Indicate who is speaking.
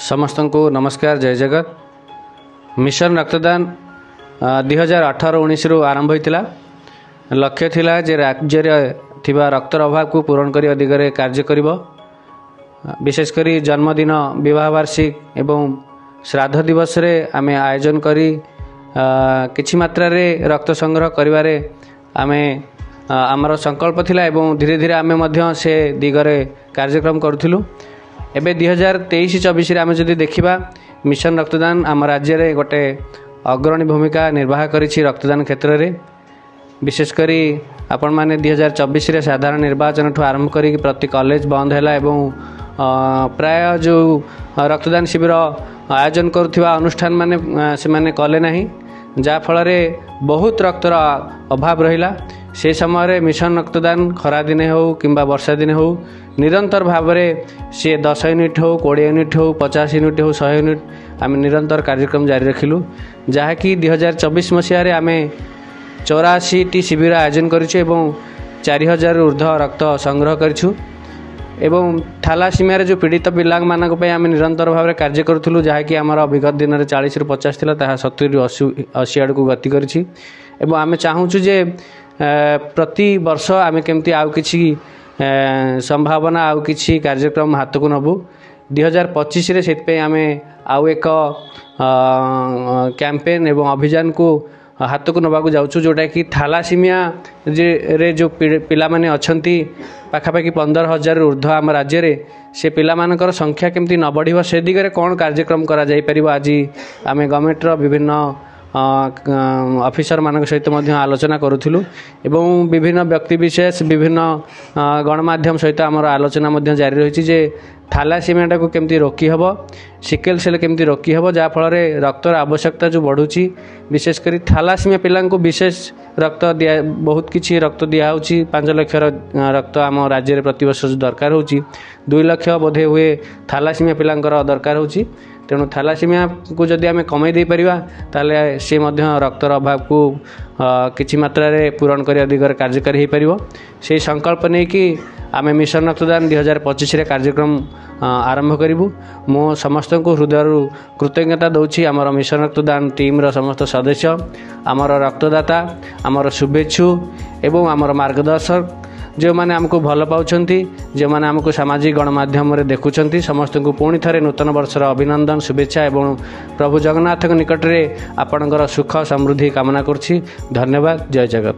Speaker 1: समस्त को नमस्कार, जय जगत। मिशन रक्तदान 2018-19 आरंभ होता। लक्ष्य थिला जे राज्य थिबा रक्तर अभाव को पूरण करिया दिगरे कार्य करिब। विशेषकर जन्मदिन, विवाह वार्षिक एवं श्राद्ध दिवस रे आमे आयोजन करी किछि मात्रा रे रक्त संग्रह करिवारे आमे आमर संकल्प थिला एवं धीरे धीरे आमे मध्य से दिगरे कार्यक्रम करूथिलु। एबे 2023-24 आमे जदि देखिबा, मिशन रक्तदान आम राज्य रे गोटे अग्रणी भूमिका निर्वाह करिछि रक्तदान क्षेत्र रे। विशेषकर आपण माने 2024 रे साधारण निर्वाचन ठू आरंभ करी प्रति कॉलेज बंद हैला एवं प्राय जो रक्तदान शिविर आयोजन करुवा अनुष्ठान माने से माने कले नहीं, जा फल रे बहुत रक्तर अभाव रहिला। से समय मिशन रक्तदान खरा दिने हो किंबा वर्षा दिने हो निरंतर भाव में सी 10 यूनिट हो, 20 यूनिट हो, 50 यूनिट हो, 100 यूनिट आम निरंतर कार्यक्रम जारी रखिलु। जहाँकि 2024 मसीह आम 84टी शिविर आयोजन करूँ, 4000 ऊर्ध्व रक्त संग्रह करूँ एवं थालासीमिया जो पीड़ित पिला आम निरंतर भाव में कार्य करूँ, जहाँकि आमर विगत दिन में 40 ରୁ 50 था, ताहा 70-80 आड़ को गति करी। आम चाहूँ जे प्रति वर्ष आम केमती आउ किछि संभावना आउ किछि कार्यक्रम हाथ को नबू। 2025 रे सेतपे आमे आउ एक कैंपेन एवं अभियान को हाथ को नबाकू जाउछु, जोटा कि थालासीमिया रे जो पिला माने अछंती पाखापाखि 15,000 ऊर्ध्व आम राज्य रे, से पिला मानकर संख्या केमती न बढ़िबो से दिगरे कोन कार्यक्रम करा जाई परिबो। आज आमे गवर्नमेंट रो विभिन्न ऑफिसर मान सहित आलोचना करूँ एवं विभिन्न व्यक्ति विशेष विभिन्न गणमाध्यम सहित आमर आलोचना जारी रही जे थालासीमिया को केमती रोकी हबो, सिकल सेल केमती रोकी हबो, जा फल रे रक्तर आवश्यकता जो बढ़ुची। विशेषकर थालासीमिया पिला विशेष रक्त दिया, बहुत किछि रक्त दिया होची। 5 लाख रक्त आम राज्य में प्रति वर्ष दरकार होची। 2 लाख बोधे हुए थालासीमिया पिला दरकार होची। तेणु थालासीमिया को जदि आम कमे दे परिबा ताले से मध्य रक्तर अभाव को किछि मात्रा रे पूरण करिया दिगरे कार्यकारी हो परिबो। से संकल्प नै कि आम मिशन रक्तदान 2025 रे कार्यक्रम आरंभ करिबु। मो समस्त को हृदय कृतज्ञता दउछि आमर मिशन रक्तदान टीम रो समस्त सदस्य, आमर रक्तदाता, आमर शुभेच्छु एवं आमर मार्गदर्शक जो माने हमको भल पाउछंती, जो माने हमको सामाजिक गणमाध्यम रे देखुछंती, समस्त को पुणी थरे नूतन वर्षर अभिनंदन शुभेच्छा एवं प्रभु जगन्नाथ निकट रे आपणकर सुख समृद्धि कामना करछि। धन्यवाद। जय जगत।